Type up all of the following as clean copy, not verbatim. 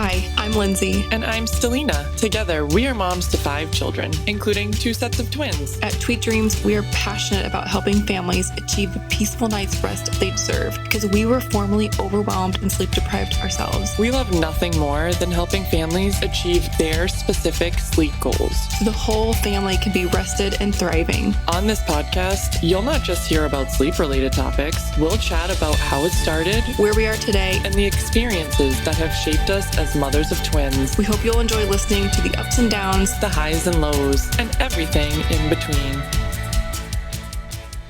Hi, I'm Lindsay. And I'm Stelina. Together, we are moms to 5 children, including 2 sets of twins. At Tweet Dreams, we are passionate about helping families achieve the peaceful night's rest they deserve because we were formerly overwhelmed and sleep deprived ourselves. We love nothing more than helping families achieve their specific sleep goals, so the whole family can be rested and thriving. On this podcast, you'll not just hear about sleep-related topics. We'll chat about how it started, where we are today, and the experiences that have shaped us as mothers of twins. We hope you'll enjoy listening to the ups and downs, the highs and lows, and everything in between.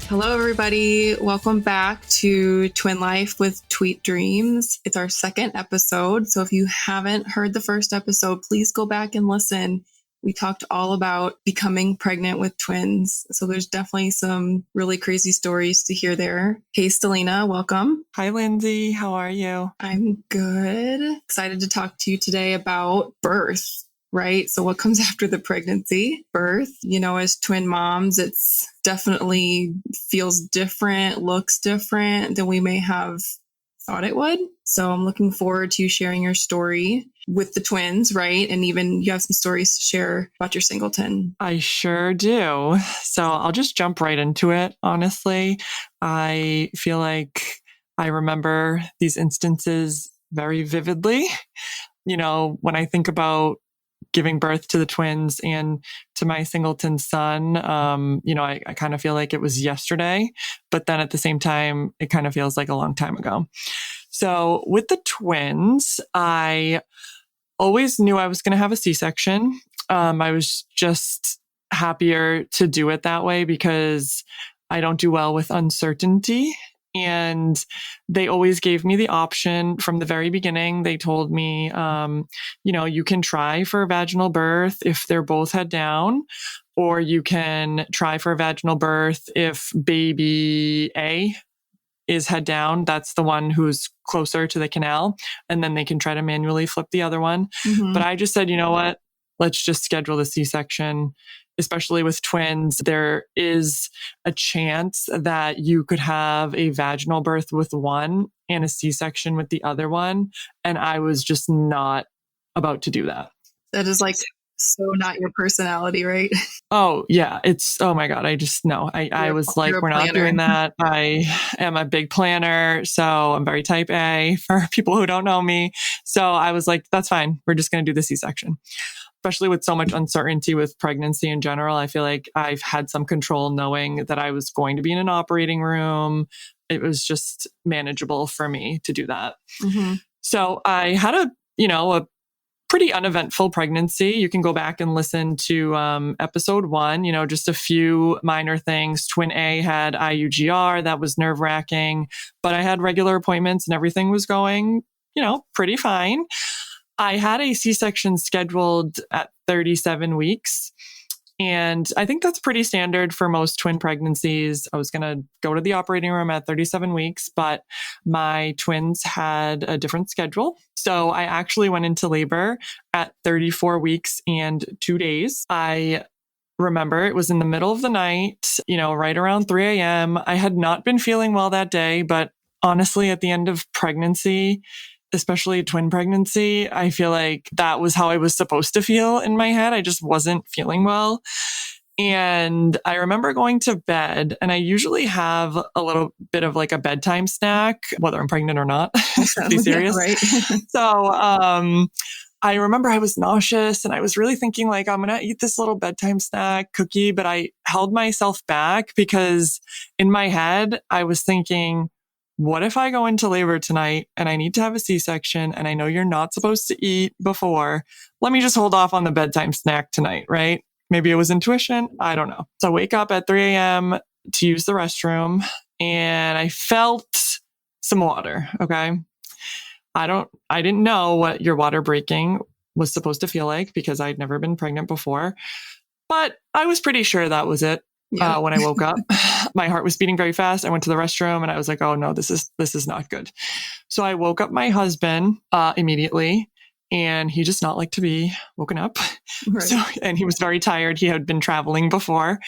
Hello, everybody. Welcome back to Twin Life with Tweet Dreams. It's our second episode. So if you haven't heard the first episode, please go back and listen. We talked all about becoming pregnant with twins. So there's definitely some really crazy stories to hear there. Hey, Stelina, welcome. Hi, Lindsay. How are you? I'm good. Excited to talk to you today about birth, right? So what comes after the pregnancy? Birth, as twin moms, it's definitely feels different, looks different than we may have thought it would. So I'm looking forward to you sharing your story with the twins, right? And even you have some stories to share about your singleton. I sure do. So I'll just jump right into it. Honestly, I feel like I remember these instances very vividly. When I think about giving birth to the twins and to my singleton son, I kind of feel like it was yesterday, but then at the same time, it kind of feels like a long time ago. So with the twins, I always knew I was going to have a C-section. I was just happier to do it that way because I don't do well with uncertainty. And they always gave me the option from the very beginning. They told me, you can try for a vaginal birth if they're both head down, or you can try for a vaginal birth if baby A is head down. That's the one who's closer to the canal. And then they can try to manually flip the other one. Mm-hmm. But I just said, you know what? Let's just schedule the C-section. Especially with twins, there is a chance that you could have a vaginal birth with one and a C-section with the other one. And I was just not about to do that. That is so not your personality, right? Oh, yeah. Oh my God. I was like, we're not doing that. I am a big planner. So I'm very type A for people who don't know me. So I was like, that's fine. We're just going to do the C-section. Especially with so much uncertainty with pregnancy in general, I feel like I've had some control knowing that I was going to be in an operating room. It was just manageable for me to do that. Mm-hmm. So I had a pretty uneventful pregnancy. You can go back and listen to episode 1, just a few minor things. Twin A had IUGR. That was nerve-wracking, but I had regular appointments and everything was going, pretty fine. I had a C-section scheduled at 37 weeks. And I think that's pretty standard for most twin pregnancies. I was going to go to the operating room at 37 weeks, but my twins had a different schedule. So I actually went into labor at 34 weeks and 2 days. I remember it was in the middle of the night, right around 3 a.m. I had not been feeling well that day, but honestly, at the end of pregnancy, especially a twin pregnancy, I feel like that was how I was supposed to feel in my head. I just wasn't feeling well. And I remember going to bed, and I usually have a little bit of like a bedtime snack, whether I'm pregnant or not. Be serious. Yeah, right. So, I remember I was nauseous and I was really thinking like, I'm going to eat this little bedtime snack cookie, but I held myself back because in my head, I was thinking, what if I go into labor tonight and I need to have a C-section and I know you're not supposed to eat before? Let me just hold off on the bedtime snack tonight, right? Maybe it was intuition. I don't know. So I wake up at 3 a.m. to use the restroom and I felt some water. Okay. I didn't know what your water breaking was supposed to feel like because I'd never been pregnant before, but I was pretty sure that was it. Yeah. When I woke up, my heart was beating very fast. I went to the restroom and I was like, oh no, this is not good. So I woke up my husband immediately and he just not like to be woken up. Right. So, and he was very tired. He had been traveling before.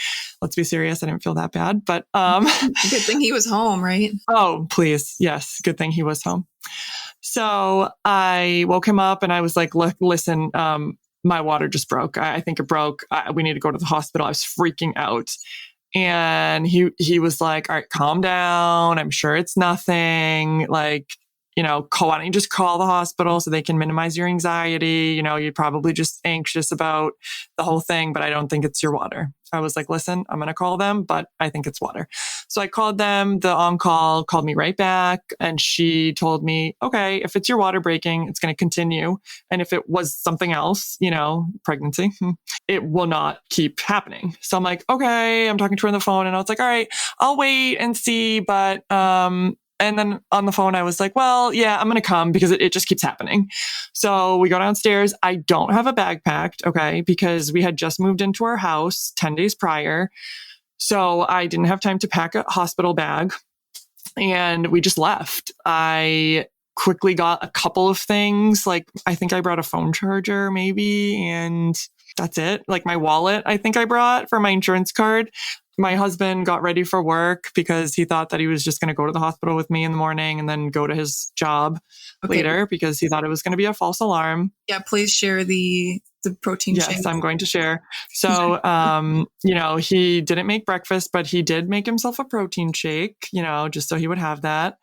Let's be serious. I didn't feel that bad, but, good thing he was home, right? Oh, please. Yes. Good thing he was home. So I woke him up and I was like, look, listen, my water just broke. I think it broke. We need to go to the hospital. I was freaking out. And he was like, all right, calm down. I'm sure it's nothing. Like, why don't you just call the hospital so they can minimize your anxiety? You're probably just anxious about the whole thing, but I don't think it's your water. I was like, listen, I'm going to call them, but I think it's water. So I called them. The on-call called me right back. And she told me, okay, if it's your water breaking, it's going to continue. And if it was something else, pregnancy, it will not keep happening. So I'm like, okay, I'm talking to her on the phone and I was like, all right, I'll wait and see. But, and then on the phone, I was like, well, yeah, I'm going to come because it just keeps happening. So we go downstairs. I don't have a bag packed. Okay. Because we had just moved into our house 10 days prior. So I didn't have time to pack a hospital bag and we just left. I quickly got a couple of things. Like I think I brought a phone charger maybe, and that's it. Like my wallet, I think I brought for my insurance card. My husband got ready for work because he thought that he was just going to go to the hospital with me in the morning and then go to his job later because he thought it was going to be a false alarm. Yeah, please share the protein shake. Yes, I'm going to share. So, he didn't make breakfast, but he did make himself a protein shake, just so he would have that.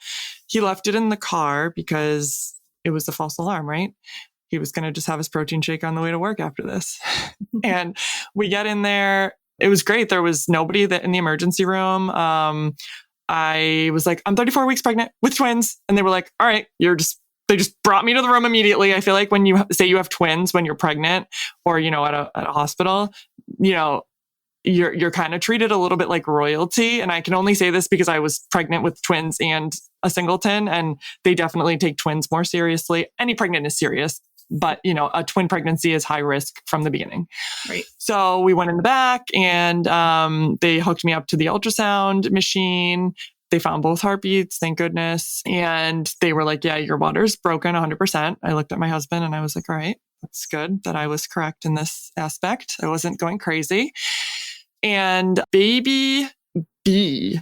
He left it in the car because it was a false alarm, right? He was going to just have his protein shake on the way to work after this. And we get in there. It was great. There was nobody in the emergency room. I was like, I'm 34 weeks pregnant with twins. And they were like, all right, they just brought me to the room immediately. I feel like when you say you have twins, when you're pregnant or, at a hospital, you're kind of treated a little bit like royalty. And I can only say this because I was pregnant with twins and a singleton, and they definitely take twins more seriously. Any pregnant is serious. But, a twin pregnancy is high risk from the beginning. Right. So we went in the back and they hooked me up to the ultrasound machine. They found both heartbeats, thank goodness. And they were like, yeah, your water's broken 100%. I looked at my husband and I was like, all right, that's good that I was correct in this aspect. I wasn't going crazy. And baby B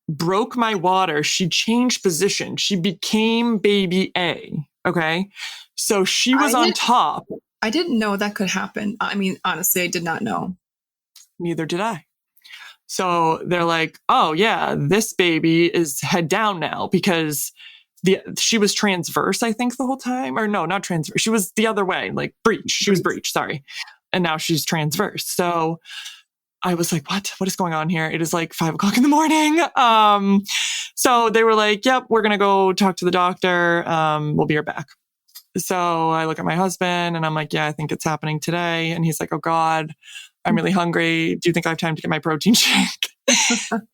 broke my water. She changed position. She became baby A. Okay. So she was on top. I didn't know that could happen. I mean, honestly, I did not know. Neither did I. So they're like, oh yeah, this baby is head down now because she was transverse, I think, the whole time. Or no, not transverse. She was the other way, like breech. She was breech, sorry. And now she's transverse. So I was like, what is going on here? It is like 5 o'clock in the morning. So they were like, yep, we're going to go talk to the doctor. We'll be right back. So I look at my husband and I'm like, yeah, I think it's happening today. And he's like, oh God, I'm really hungry. Do you think I have time to get my protein shake?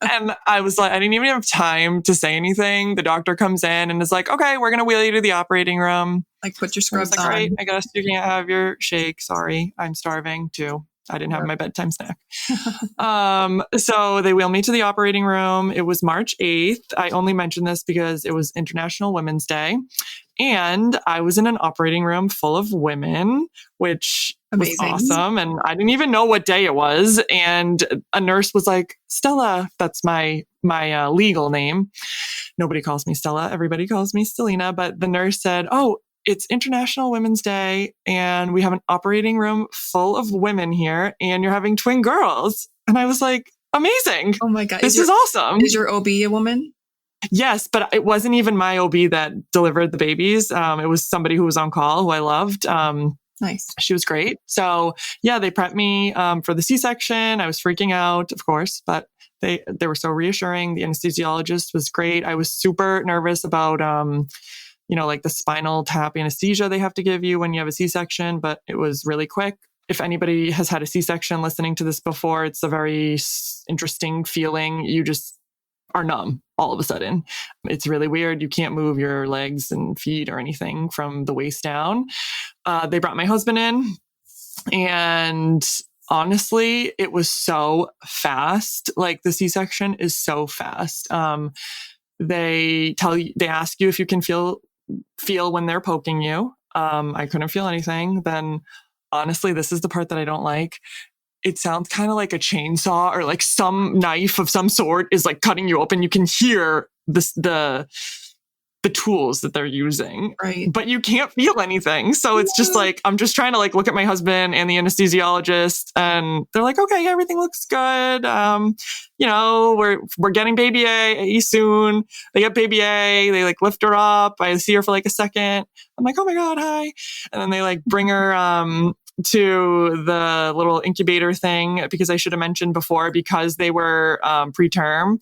And I was like, I didn't even have time to say anything. The doctor comes in and is like, okay, we're going to wheel you to the operating room. Like, put your scrubs on. Right, I guess you can't have your shake. Sorry, I'm starving too. I didn't have my bedtime snack. So they wheel me to the operating room. It was March 8th. I only mentioned this because it was International Women's Day. And I was in an operating room full of women, which was awesome. And I didn't even know what day it was. And a nurse was like, Stella, that's my legal name. Nobody calls me Stella. Everybody calls me Stelina. But the nurse said, oh, it's International Women's Day and we have an operating room full of women here and you're having twin girls. And I was like, amazing. Oh my God. This is awesome. Is your OB a woman? Yes, but it wasn't even my OB that delivered the babies. It was somebody who was on call who I loved. Nice. She was great. So yeah, they prepped me for the C-section. I was freaking out, of course, but they were so reassuring. The anesthesiologist was great. I was super nervous about like the spinal tap anesthesia they have to give you when you have a C-section, but it was really quick. If anybody has had a C-section listening to this before, it's a very interesting feeling. You just are numb all of a sudden. It's really weird. You can't move your legs and feet or anything from the waist down. They brought my husband in and honestly, it was so fast. Like the C-section is so fast. They ask you if you can feel when they're poking you. I couldn't feel anything. Then honestly, this is the part that I don't like. It sounds kind of like a chainsaw or like some knife of some sort is like cutting you open. You can hear the tools that they're using, right? But you can't feel anything. So it's just like, I'm just trying to like look at my husband and the anesthesiologist, and they're like, okay, everything looks good. We're getting baby A soon. They get baby A, they like lift her up. I see her for like a second. I'm like, oh my God, hi. And then they like bring her, to the little incubator thing, because I should have mentioned before, because they were preterm,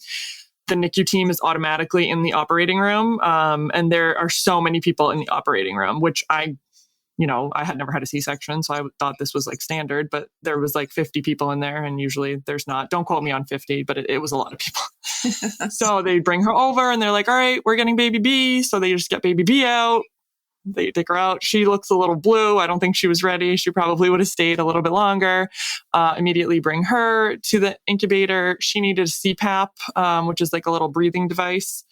the NICU team is automatically in the operating room. And there are so many people in the operating room, which I had never had a C-section, so I thought this was like standard, but there was like 50 people in there, and usually there's not. Don't quote me on 50, but it was a lot of people. So they bring her over and they're like, all right, we're getting baby B. So they just get baby B out. They take her out. She looks a little blue. I don't think she was ready. She probably would have stayed a little bit longer. Immediately bring her to the incubator. She needed a CPAP, which is like a little breathing device.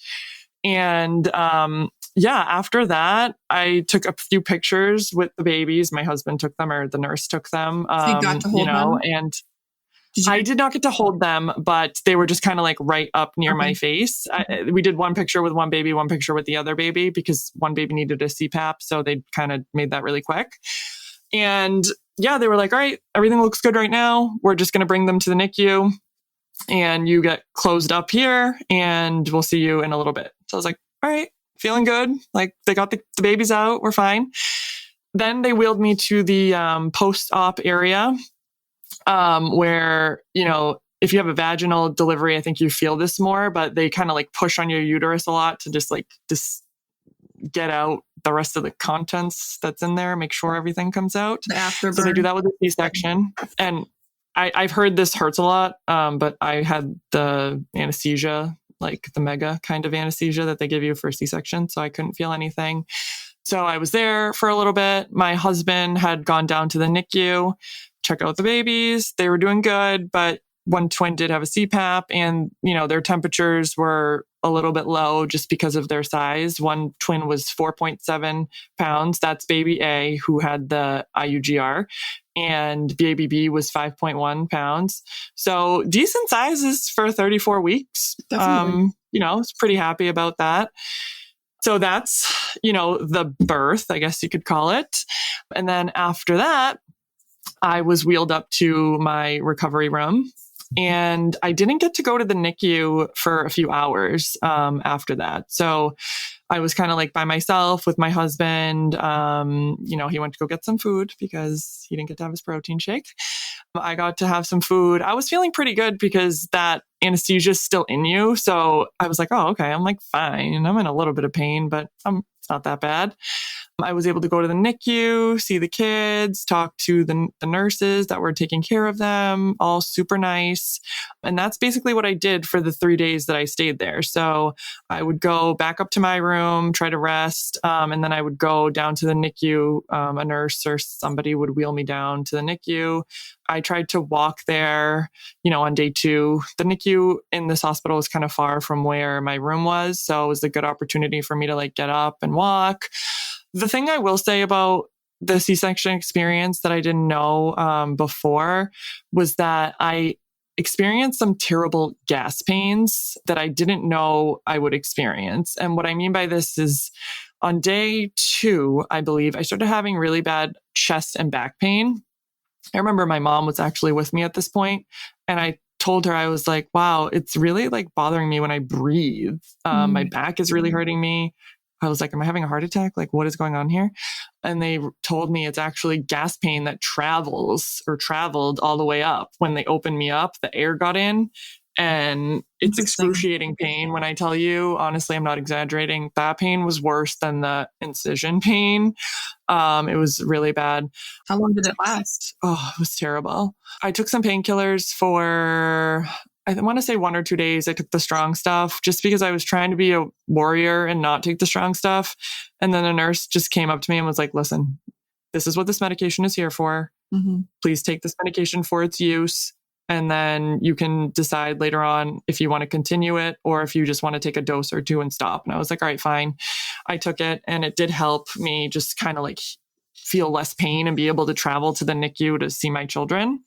And after that, I took a few pictures with the babies. My husband took them, or the nurse took them. So you got to hold them? And I did not get to hold them, but they were just kind of like right up near my face. We did one picture with one baby, one picture with the other baby, because one baby needed a CPAP. So they kind of made that really quick. And they were like, all right, everything looks good right now. We're just going to bring them to the NICU, and you get closed up here, and we'll see you in a little bit. So I was like, all right, feeling good. Like, they got the babies out. We're fine. Then they wheeled me to the post-op area, where, if you have a vaginal delivery, I think you feel this more, but they kind of like push on your uterus a lot to just get out the rest of the contents that's in there, make sure everything comes out. The afterburn. So they do that with a C-section. And I've heard this hurts a lot, but I had the anesthesia, like the mega kind of anesthesia that they give you for C-section. So I couldn't feel anything. So I was there for a little bit. My husband had gone down to the NICU, check out the babies. They were doing good, but one twin did have a CPAP, and, their temperatures were a little bit low just because of their size. One twin was 4.7 pounds. That's baby A, who had the IUGR, and baby B was 5.1 pounds. So decent sizes for 34 weeks. Definitely. I was pretty happy about that. So that's, the birth, I guess you could call it. And then after that, I was wheeled up to my recovery room, and I didn't get to go to the NICU for a few hours after that. So I was kind of like by myself with my husband. He went to go get some food because he didn't get to have his protein shake. I got to have some food. I was feeling pretty good because that anesthesia is still in you. So I was like, oh, okay. I'm like, fine. I'm in a little bit of pain, but it's not that bad. I was able to go to the NICU, see the kids, talk to the nurses that were taking care of them, all super nice. And that's basically what I did for the 3 days that I stayed there. So I would go back up to my room, try to rest, and then I would go down to the NICU. A nurse or somebody would wheel me down to the NICU. I tried to walk there, on day 2. The NICU in this hospital was kind of far from where my room was. So it was a good opportunity for me to like get up and walk. The thing I will say about the C-section experience that I didn't know before was that I experienced some terrible gas pains that I didn't know I would experience. And what I mean by this is on day 2, I believe, I started having really bad chest and back pain. I remember my mom was actually with me at this point, and I told her, I was like, wow, it's really like bothering me when I breathe. My back is really hurting me. I was like, am I having a heart attack? Like, what is going on here? And they told me it's actually gas pain that traveled all the way up. When they opened me up, the air got in, and it's excruciating pain. When I tell you, honestly, I'm not exaggerating. That pain was worse than the incision pain. It was really bad. How long did it last? Oh, it was terrible. I took some painkillers for, I want to say 1 or 2 days. I took the strong stuff just because I was trying to be a warrior and not take the strong stuff. And then a nurse just came up to me and was like, listen, this is what this medication is here for. Mm-hmm. Please take this medication for its use. And then you can decide later on if you want to continue it or if you just want to take a dose or two and stop. And I was like, all right, fine. I took it and it did help me just kind of like feel less pain and be able to travel to the NICU to see my children.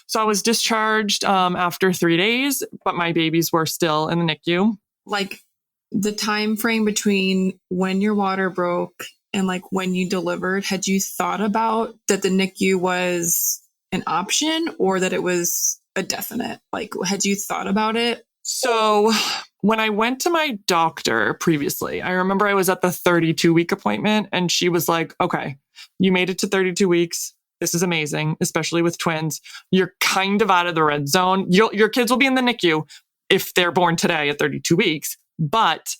So I was discharged after 3 days, but my babies were still in the NICU. Like the time frame between when your water broke and like when you delivered, had you thought about that the NICU was an option or that it was a definite? Like, had you thought about it? So when I went to my doctor previously, I remember I was at the 32-week appointment and she was like, okay, you made it to 32 weeks. This is amazing, especially with twins. You're kind of out of the red zone. Your kids will be in the NICU if they're born today at 32 weeks. But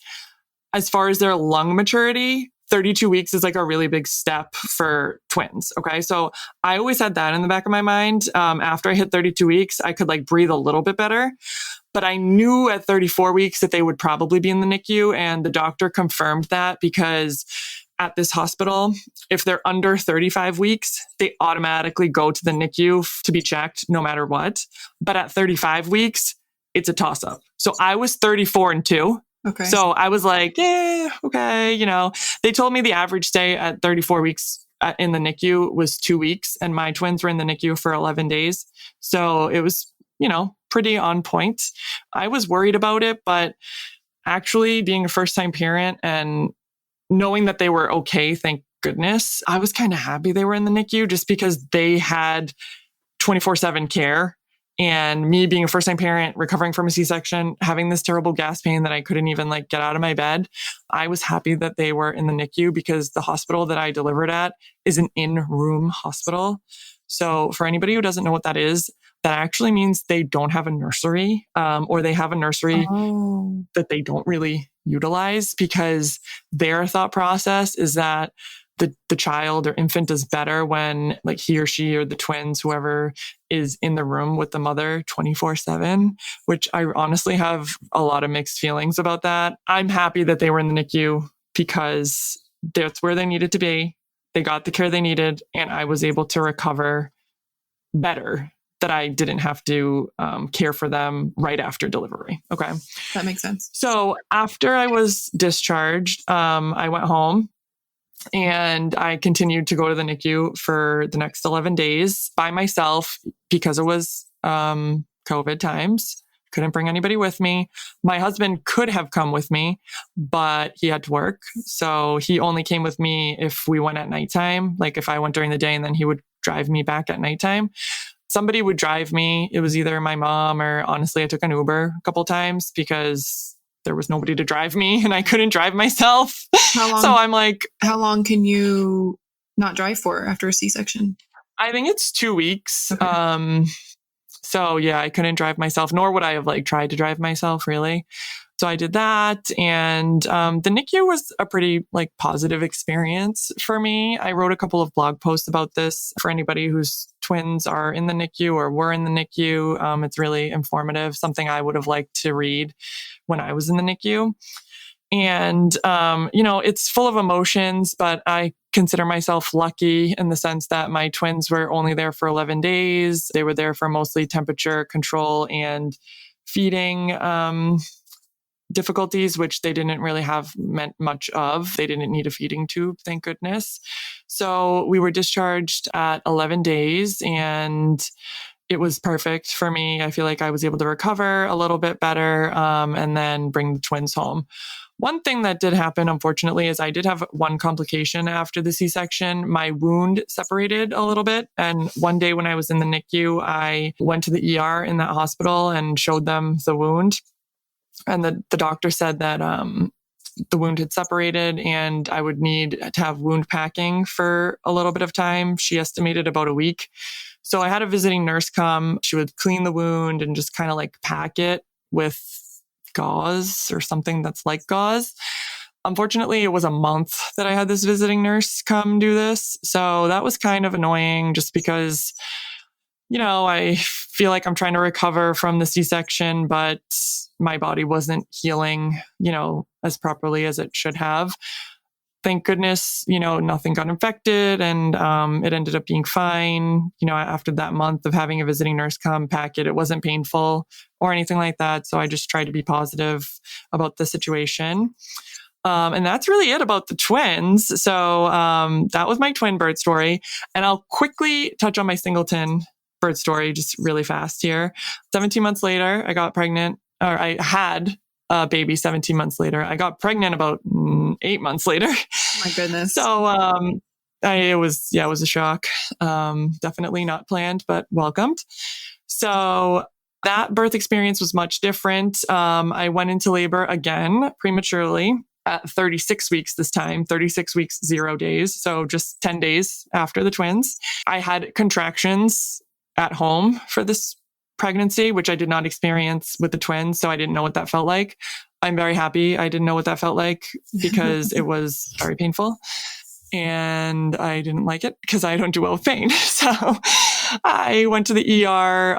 as far as their lung maturity, 32 weeks is like a really big step for twins. Okay. So I always had that in the back of my mind. After I hit 32 weeks, I could like breathe a little bit better. But I knew at 34 weeks that they would probably be in the NICU. And the doctor confirmed that because at this hospital, if they're under 35 weeks, they automatically go to the NICU to be checked no matter what. But at 35 weeks, it's a toss up. So I was 34 and 2. Okay. So I was like, yeah, okay. They told me the average stay at 34 weeks in the NICU was 2 weeks, and my twins were in the NICU for 11 days. So it was, pretty on point. I was worried about it, but actually being a first-time parent and knowing that they were okay, thank goodness, I was kind of happy they were in the NICU just because they had 24/7 care. And me being a first-time parent, recovering from a C-section, having this terrible gas pain that I couldn't even like get out of my bed, I was happy that they were in the NICU because the hospital that I delivered at is an in-room hospital. So for anybody who doesn't know what that is, that actually means they don't have a nursery, or they have a nursery that they don't really utilize because their thought process is that the child or infant does better when like he or she or the twins, whoever is in the room with the mother 24/7, which I honestly have a lot of mixed feelings about that. I'm happy that they were in the NICU because that's where they needed to be. They got the care they needed and I was able to recover better, that I didn't have to care for them right after delivery. Okay. That makes sense. So after I was discharged, I went home. And I continued to go to the NICU for the next 11 days by myself because it was COVID times. Couldn't bring anybody with me. My husband could have come with me, but he had to work. So he only came with me if we went at nighttime, like if I went during the day and then he would drive me back at nighttime. Somebody would drive me. It was either my mom or honestly, I took an Uber a couple times because there was nobody to drive me and I couldn't drive myself. So I'm like, how long can you not drive for after a C-section? I think it's 2 weeks. Okay. So yeah, I couldn't drive myself, nor would I have like tried to drive myself really. So I did that. And the NICU was a pretty like positive experience for me. I wrote a couple of blog posts about this for anybody whose twins are in the NICU or were in the NICU. It's really informative, something I would have liked to read when I was in the NICU. And, it's full of emotions, but I consider myself lucky in the sense that my twins were only there for 11 days. They were there for mostly temperature control and feeding difficulties, which they didn't really have much of. They didn't need a feeding tube, thank goodness. So we were discharged at 11 days and it was perfect for me. I feel like I was able to recover a little bit better and then bring the twins home. One thing that did happen, unfortunately, is I did have one complication after the C-section. My wound separated a little bit. And one day when I was in the NICU, I went to the ER in that hospital and showed them the wound. And the doctor said that the wound had separated and I would need to have wound packing for a little bit of time. She estimated about a week. So I had a visiting nurse come. She would clean the wound and just kind of like pack it with gauze or something that's like gauze. Unfortunately, it was a month that I had this visiting nurse come do this. So that was kind of annoying just because, I feel like I'm trying to recover from the C-section, but my body wasn't healing, as properly as it should have. thank goodness, nothing got infected, and it ended up being fine. After that month of having a visiting nurse come pack it wasn't painful or anything like that. So I just tried to be positive about the situation. And that's really it about the twins. So that was my twin birth story. And I'll quickly touch on my singleton birth story just really fast here. 17 months later, I got pregnant, or I had a baby 17 months later. I got pregnant about 8 months later. Oh my goodness. So it was a shock. Definitely not planned, but welcomed. So that birth experience was much different. I went into labor again prematurely at 36 weeks this time, 36 weeks, 0 days. So just 10 days after the twins. I had contractions at home for this pregnancy, which I did not experience with the twins. So I didn't know what that felt like. I'm very happy I didn't know what that felt like because it was very painful. And I didn't like it because I don't do well with pain. So I went to the ER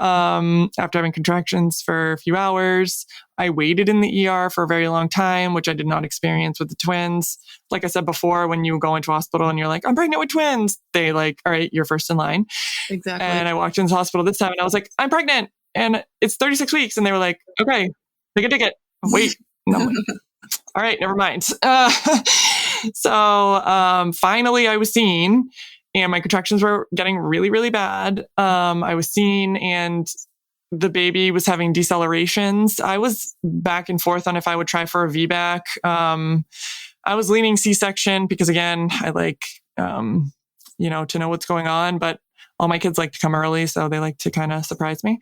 after having contractions for a few hours. I waited in the ER for a very long time, which I did not experience with the twins. Like I said before, when you go into hospital and you're like, I'm pregnant with twins, they all right, you're first in line. Exactly. And I walked into the hospital this time and I was like, I'm pregnant and it's 36 weeks. And they were like, okay, take a ticket. Wait, no. All right, never mind. So finally I was seen and my contractions were getting really, really bad. I was seen and the baby was having decelerations. I was back and forth on if I would try for a VBAC. I was leaning C-section because again, I like, to know what's going on, but all my kids like to come early. So they like to kind of surprise me.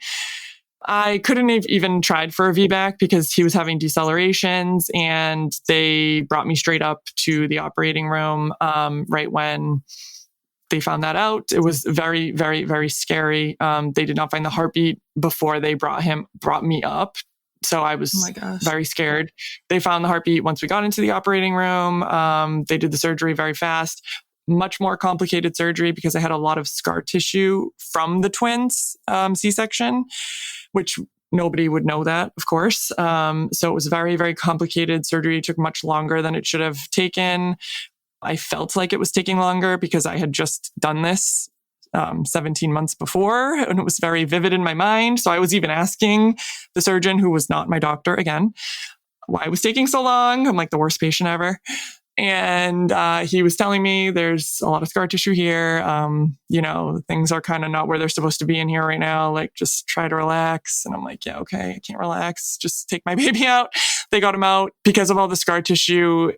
I couldn't have even tried for a VBAC because he was having decelerations and they brought me straight up to the operating room right when they found that out. It was very, very, very scary. They did not find the heartbeat before they brought me up. So I was very scared. They found the heartbeat once we got into the operating room. They did the surgery very fast. Much more complicated surgery because I had a lot of scar tissue from the twins C-section, which nobody would know that, of course. So it was very, very complicated surgery. It took much longer than it should have taken. I felt like it was taking longer because I had just done this 17 months before, and it was very vivid in my mind. So I was even asking the surgeon, who was not my doctor again, why it was taking so long. I'm like the worst patient ever. And he was telling me there's a lot of scar tissue here. Things are kind of not where they're supposed to be in here right now. Like, just try to relax. And I'm like, yeah, okay, I can't relax. Just take my baby out. They got him out because of all the scar tissue.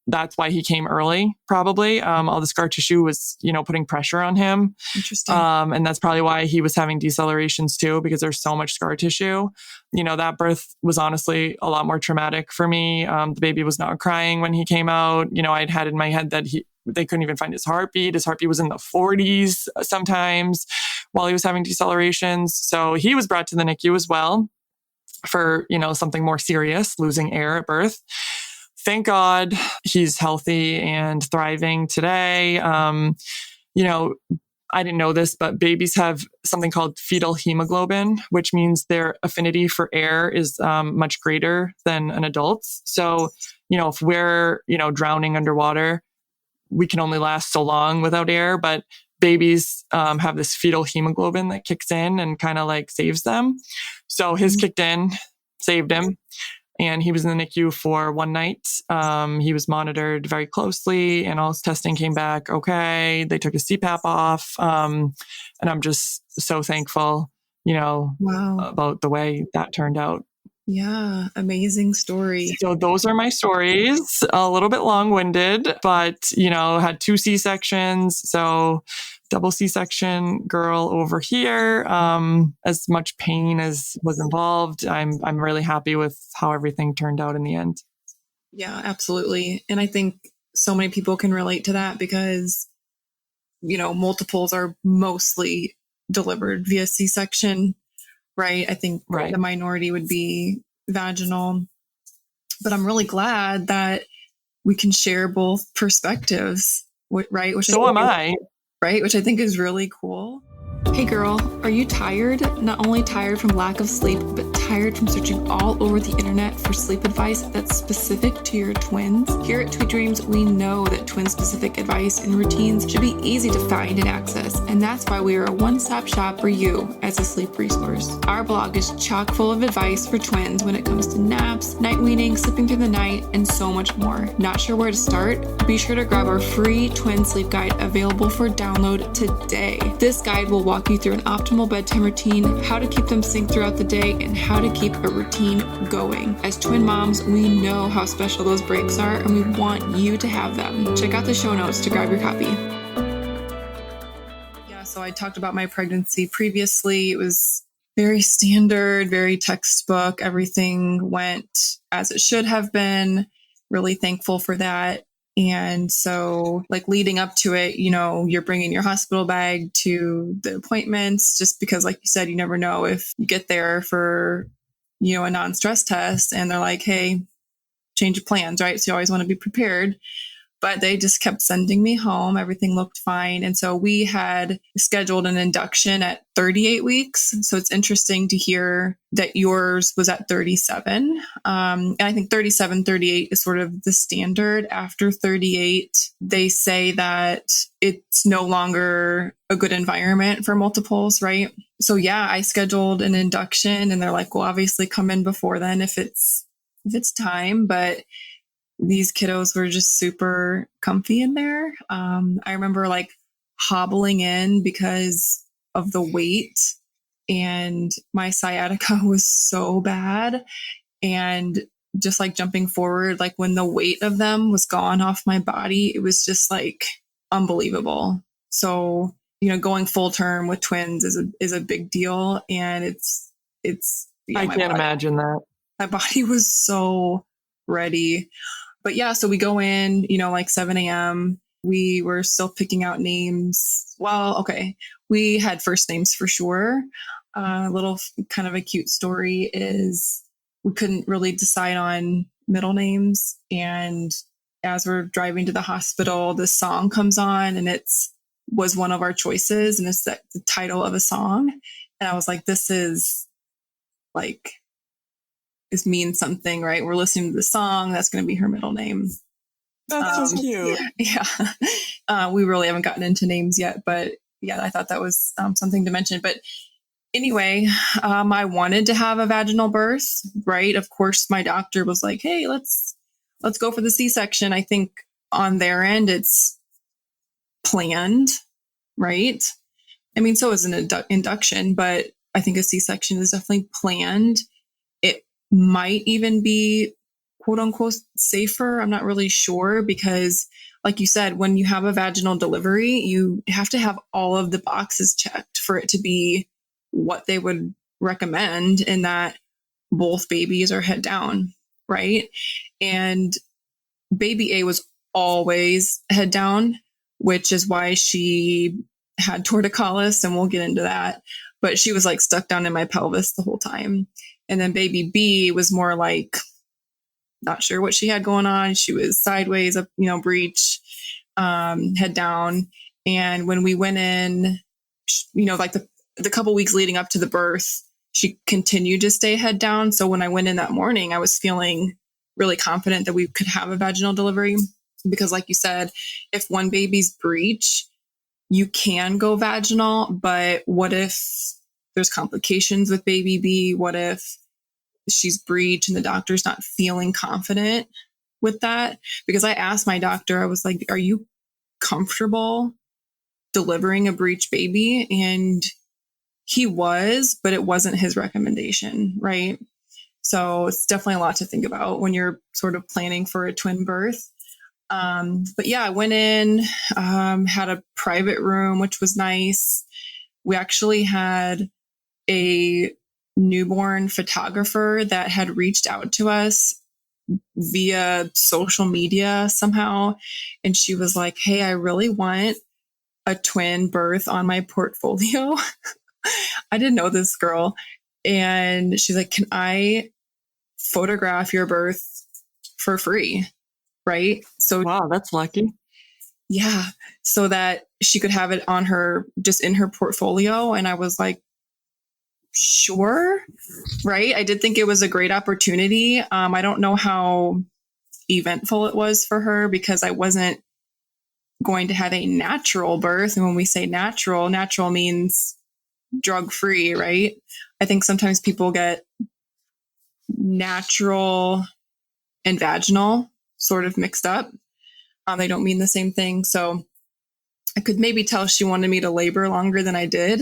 That's why he came early, probably. All the scar tissue was, putting pressure on him. Interesting. And that's probably why he was having decelerations too, because there's so much scar tissue. That birth was honestly a lot more traumatic for me. The baby was not crying when he came out. I'd had in my head that they couldn't even find his heartbeat. His heartbeat was in the 40s sometimes while he was having decelerations. So he was brought to the NICU as well for, something more serious, losing air at birth. Thank God he's healthy and thriving today. I didn't know this, but babies have something called fetal hemoglobin, which means their affinity for air is much greater than an adult's. So, if we're, drowning underwater, we can only last so long without air, but babies have this fetal hemoglobin that kicks in and kind of like saves them. So his kicked in, saved him. And he was in the NICU for one night. He was monitored very closely and all his testing came back okay. They took his CPAP off. And I'm just so thankful, about the way that turned out. Yeah, amazing story. So those are my stories. A little bit long-winded, but, had 2 C-sections. So double C-section girl over here. As much pain as was involved, I'm really happy with how everything turned out in the end. Yeah, absolutely. And I think so many people can relate to that because, multiples are mostly delivered via C-section, right? I think the minority would be vaginal. But I'm really glad that we can share both perspectives, right? So am I. Right? Which I think is really cool. Hey girl, are you tired? Not only tired from lack of sleep, but tired from searching all over the internet for sleep advice that's specific to your twins? Here at Tweet Dreams, we know that twin-specific advice and routines should be easy to find and access, and that's why we are a one-stop shop for you as a sleep resource. Our blog is chock full of advice for twins when it comes to naps, night weaning, sleeping through the night, and so much more. Not sure where to start? Be sure to grab our free twin sleep guide available for download today. This guide will walk you through an optimal bedtime routine, how to keep them synced throughout the day, and how to keep a routine going. As twin moms, we know how special those breaks are, and we want you to have them. Check out the show notes to grab your copy. Yeah, so I talked about my pregnancy previously. It was very standard, very textbook. Everything went as it should have been. Really thankful for that. And so like leading up to it, you know, you're bringing your hospital bag to the appointments just because, like you said, you never know if you get there for, you know, a non-stress test and they're like, hey, change of plans, right? So you always want to be prepared. But they just kept sending me home. Everything looked fine. And so we had scheduled an induction at 38 weeks. So it's interesting to hear that yours was at 37. And I think 37, 38 is sort of the standard. After 38, they say that it's no longer a good environment for multiples, right? So yeah, I scheduled an induction and they're like, well, obviously come in before then if it's time. But these kiddos were just super comfy in there. I remember like hobbling in because of the weight, and my sciatica was so bad. And just like jumping forward, like when the weight of them was gone off my body, it was just like unbelievable. So, you know, going full term with twins is a big deal. And I can't imagine that. My body was so ready. But yeah, so we go in, you know, like 7 a.m. We were still picking out names. Well, okay. We had first names for sure. A little kind of a cute story is we couldn't really decide on middle names. And as we're driving to the hospital, this song comes on and was one of our choices. And it's the title of a song. And I was like, this means something, right? We're listening to the song. That's going to be her middle name. That's so cute. Yeah. We really haven't gotten into names yet, but yeah, I thought that was something to mention. But anyway, I wanted to have a vaginal birth, right? Of course, my doctor was like, hey, let's go for the C-section. I think on their end, it's planned, right? I mean, so is an induction, but I think a C-section is definitely planned. It might even be quote unquote safer. I'm not really sure because like you said, when you have a vaginal delivery, you have to have all of the boxes checked for it to be what they would recommend, in that both babies are head down, right? And baby A was always head down, which is why she had torticollis, and we'll get into that. But she was like stuck down in my pelvis the whole time. And then baby B was more like, not sure what she had going on. She was sideways, up, you know, breech, head down. And when we went in, you know, like the couple weeks leading up to the birth, she continued to stay head down. So when I went in that morning, I was feeling really confident that we could have a vaginal delivery because, like you said, if one baby's breech, you can go vaginal, but what if there's complications with baby B? What if she's breech and the doctor's not feeling confident with that? Because I asked my doctor, I was like, are you comfortable delivering a breech baby? And he was, but it wasn't his recommendation, right? So it's definitely a lot to think about when you're sort of planning for a twin birth. But yeah, I went in, had a private room, which was nice. We actually had a newborn photographer that had reached out to us via social media somehow. And she was like, hey, I really want a twin birth on my portfolio. I didn't know this girl. And she's like, can I photograph your birth for free? Right. So wow, that's lucky. Yeah. So that she could have it on her, just in her portfolio. And I was like, sure. Right. I did think it was a great opportunity. I don't know how eventful it was for her because I wasn't going to have a natural birth. And when we say natural, natural means drug free, right? I think sometimes people get natural and vaginal sort of mixed up. They don't mean the same thing. So I could maybe tell she wanted me to labor longer than I did,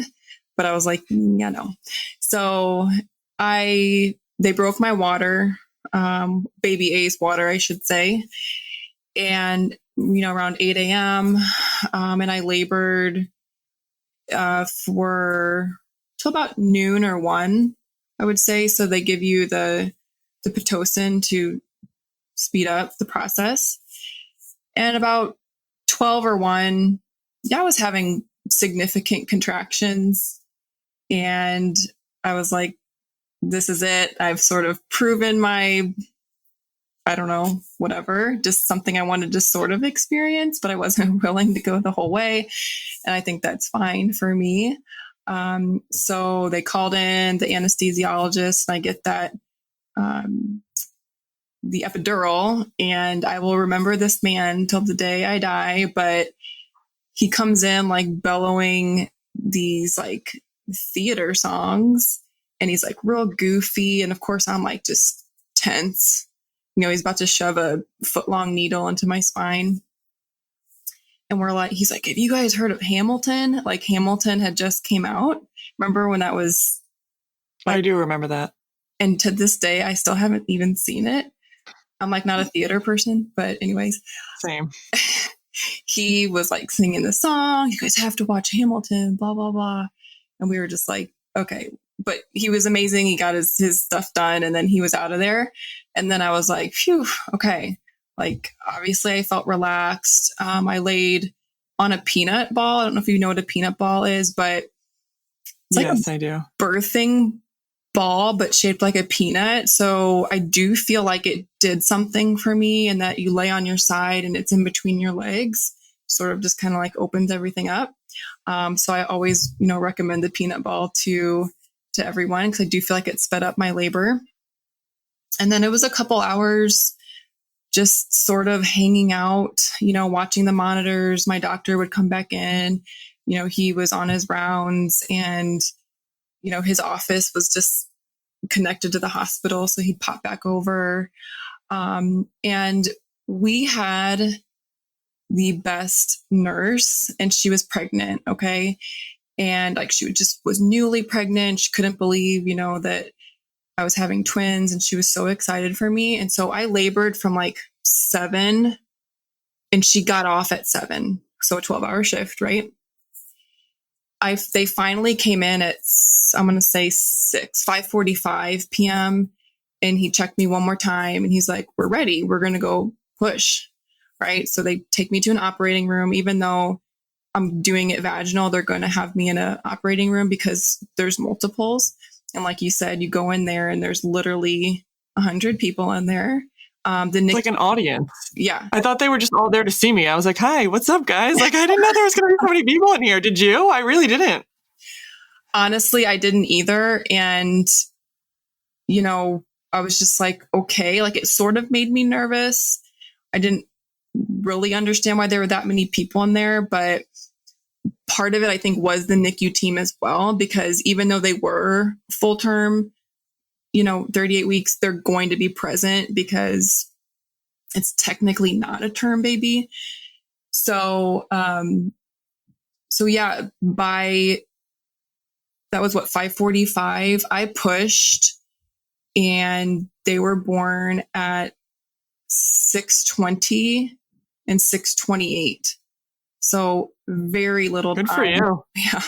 but I was like, yeah, no. So they broke my water, baby A's water, I should say. And, around 8 a.m. And I labored for till about noon or 1, I would say. So they give you the Pitocin to speed up the process. And about 12 or 1, I was having significant contractions. And I was like, this is it. I've sort of proven my, I don't know, whatever, just something I wanted to sort of experience, but I wasn't willing to go the whole way. And I think that's fine for me. So they called in the anesthesiologist, and I get that, the epidural, and I will remember this man till the day I die, but he comes in like bellowing these like theater songs, and he's like real goofy. And of course I'm like just tense. He's about to shove a 4-foot-long needle into my spine. And he's like, have you guys heard of Hamilton? Like Hamilton had just came out. Remember when that was? I do remember that. And to this day, I still haven't even seen it. I'm like not a theater person, but anyways. Same. He was like singing the song. You guys have to watch Hamilton, blah, blah, blah. And we were just like, okay. But he was amazing. He got his stuff done, and then he was out of there. And then I was like, phew, okay. Like, obviously I felt relaxed. I laid on a peanut ball. I don't know if you know what a peanut ball is, but it's like yes, I do. Birthing ball, but shaped like a peanut. So I do feel like it did something for me, and that you lay on your side and it's in between your legs, sort of just kind of like opens everything up. So I always, recommend the peanut ball to everyone, because I do feel like it sped up my labor. And then it was a couple hours just sort of hanging out, watching the monitors. My doctor would come back in, he was on his rounds, and, his office was just connected to the hospital. So he'd pop back over. And we had the best nurse, and she was pregnant. Okay. And like, she was newly pregnant. She couldn't believe, that I was having twins, and she was so excited for me. And so I labored from like 7, and she got off at 7. So a 12-hour shift, right? They finally came in at, I'm going to say 5:45 p.m. And he checked me one more time, and he's like, we're ready. We're going to go push. Right. So they take me to an operating room. Even though I'm doing it vaginal, they're going to have me in an operating room because there's multiples. And like you said, you go in there and there's literally 100 people in there. It's like an audience. Yeah. I thought they were just all there to see me. I was like, hi, what's up, guys? Like, I didn't know there was going to be so many people in here. Did you? I really didn't. Honestly, I didn't either. And, I was just like, okay, like it sort of made me nervous. I didn't really understand why there were that many people in there, but part of it, I think, was the NICU team as well, because even though they were full term, 38 weeks, they're going to be present because it's technically not a term baby. So, yeah, that was 5:45, I pushed, and they were born at 6:20 and 6:28. So very little time. Good for you. Yeah.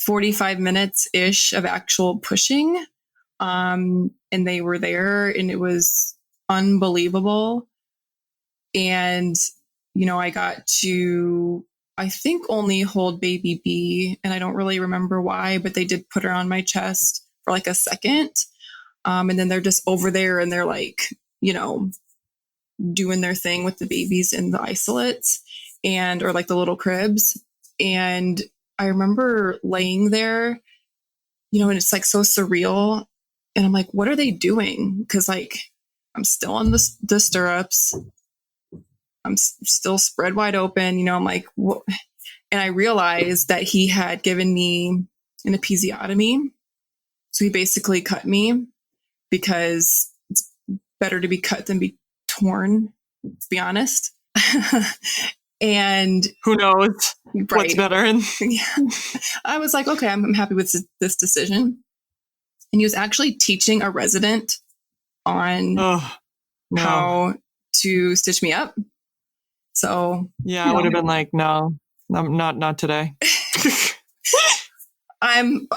45 minutes ish of actual pushing. And they were there, and it was unbelievable. And, I got to, I think, only hold baby B, and I don't really remember why, but they did put her on my chest for like a second. And then they're just over there, and they're like, doing their thing with the babies in the isolates. or like the little cribs. And I remember laying there, and it's like so surreal. And I'm like, what are they doing? Cause like I'm still in the stirrups. I'm still spread wide open, I'm like, what? And I realized that he had given me an episiotomy. So he basically cut me because it's better to be cut than be torn, to be honest. And who knows what's better? Yeah. I was like, okay, I'm happy with this decision. And he was actually teaching a resident on how to stitch me up. So yeah, I would have been like, no, not today. I'm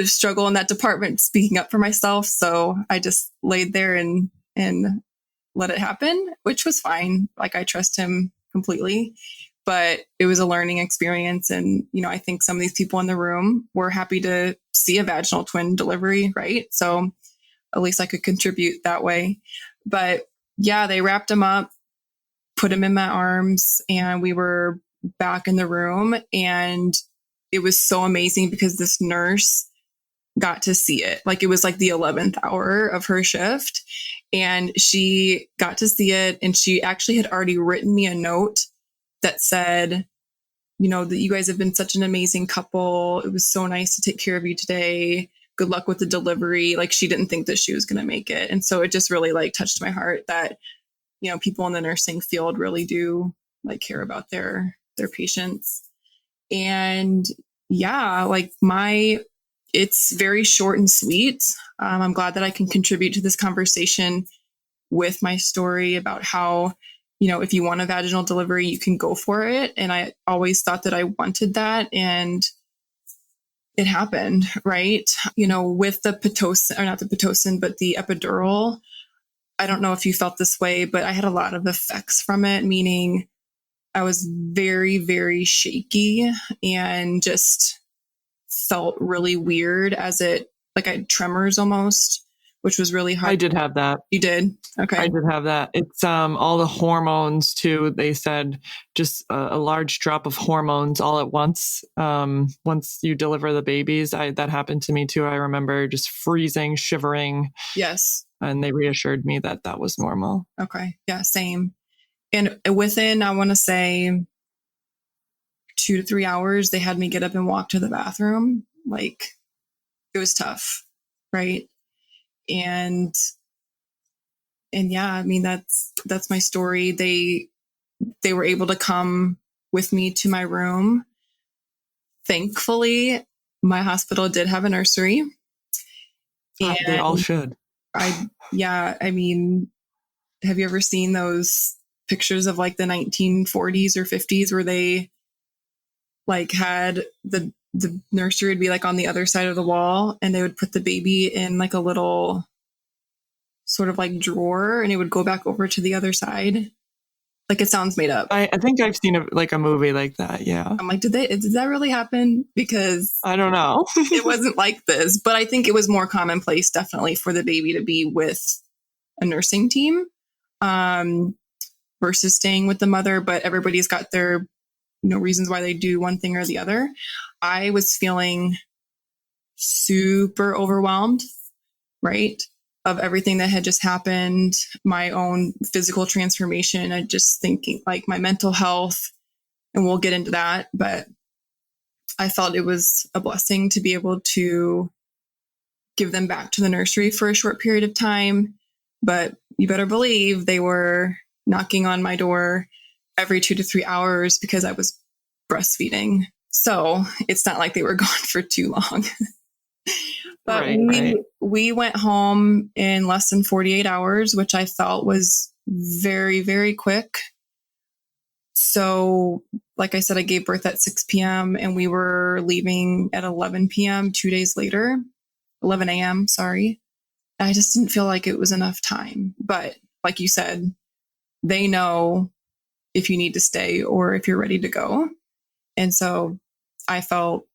struggle in that department, speaking up for myself. So I just laid there and let it happen, which was fine. Like, I trust him completely, but it was a learning experience. And, I think some of these people in the room were happy to see a vaginal twin delivery. Right. So at least I could contribute that way. But yeah, they wrapped him up, put him in my arms, and we were back in the room. And it was so amazing because this nurse got to see it. Like, it was like the 11th hour of her shift, and she got to see it. And she actually had already written me a note that said, that you guys have been such an amazing couple. It was so nice to take care of you today. Good luck with the delivery. Like, she didn't think that she was going to make it. And so it just really like touched my heart that, people in the nursing field really do like care about their patients. And yeah, like it's very short and sweet. I'm glad that I can contribute to this conversation with my story about how, if you want a vaginal delivery, you can go for it. And I always thought that I wanted that, and it happened, right? With the Pitocin, or not the Pitocin, but the epidural. I don't know if you felt this way, but I had a lot of effects from it, meaning I was very, very shaky and just felt really weird I had tremors almost, which was really hard. I did have that. You did? Okay. I did have that. It's all the hormones too. They said just a large drop of hormones all at once. Once you deliver the babies, that happened to me too. I remember just freezing, shivering. Yes. And they reassured me that was normal. Okay. Yeah, same. And within, I want to say 2 to 3 hours, they had me get up and walk to the bathroom. Like, it was tough. Right. And yeah, I mean, that's my story. They were able to come with me to my room. Thankfully, my hospital did have a nursery. And they all should. I mean, have you ever seen those pictures of like the 1940s or 50s where they like had the nursery would be like on the other side of the wall, and they would put the baby in like a little sort of like drawer, and it would go back over to the other side? Like, it sounds made up. I think I've seen a movie like that. Yeah. I'm like, did that really happen? Because I don't know. It wasn't like this, but I think it was more commonplace, definitely, for the baby to be with a nursing team versus staying with the mother. But everybody's got their reasons why they do one thing or the other. I was feeling super overwhelmed, right? Of everything that had just happened, my own physical transformation, and just thinking like my mental health, and we'll get into that. But I felt it was a blessing to be able to give them back to the nursery for a short period of time. But you better believe they were knocking on my door every 2 to 3 hours because I was breastfeeding. So it's not like they were gone for too long. But we went home in less than 48 hours, which I felt was very, very quick. So, like I said, I gave birth at 6 p.m. and we were leaving at 11 p.m. 2 days later, 11 a.m. Sorry. I just didn't feel like it was enough time. But like you said, they know if you need to stay or if you're ready to go. And so I felt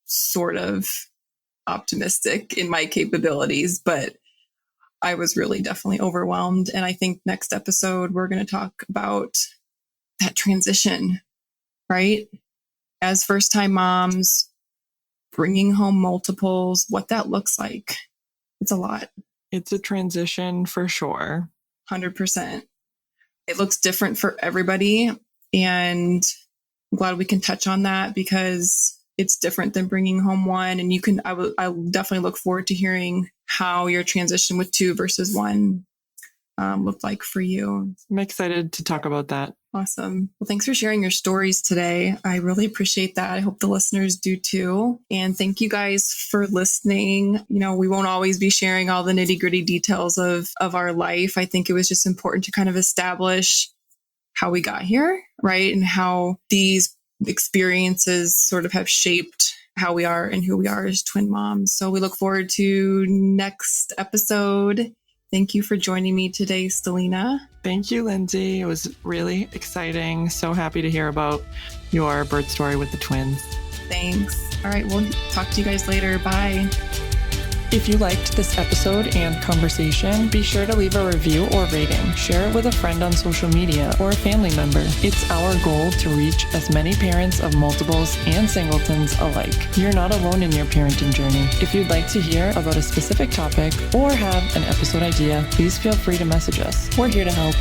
sort of optimistic in my capabilities, but I was really definitely overwhelmed. And I think next episode, we're going to talk about that transition, right? As first-time moms, bringing home multiples, what that looks like. It's a lot. It's a transition for sure. 100%. It looks different for everybody. And I'm glad we can touch on that because it's different than bringing home one. And I will definitely look forward to hearing how your transition with 2 versus 1 looked like for you. I'm excited to talk about that. Awesome. Well, thanks for sharing your stories today. I really appreciate that. I hope the listeners do too. And thank you guys for listening. We won't always be sharing all the nitty-gritty details of our life. I think it was just important to kind of establish how we got here, right? And how these experiences sort of have shaped how we are and who we are as twin moms. So we look forward to next episode. Thank you for joining me today, Stelina. Thank you, Lindsay. It was really exciting. So happy to hear about your birth story with the twins. Thanks. All right, we'll talk to you guys later. Bye. If you liked this episode and conversation, be sure to leave a review or rating. Share it with a friend on social media or a family member. It's our goal to reach as many parents of multiples and singletons alike. You're not alone in your parenting journey. If you'd like to hear about a specific topic or have an episode idea, please feel free to message us. We're here to help.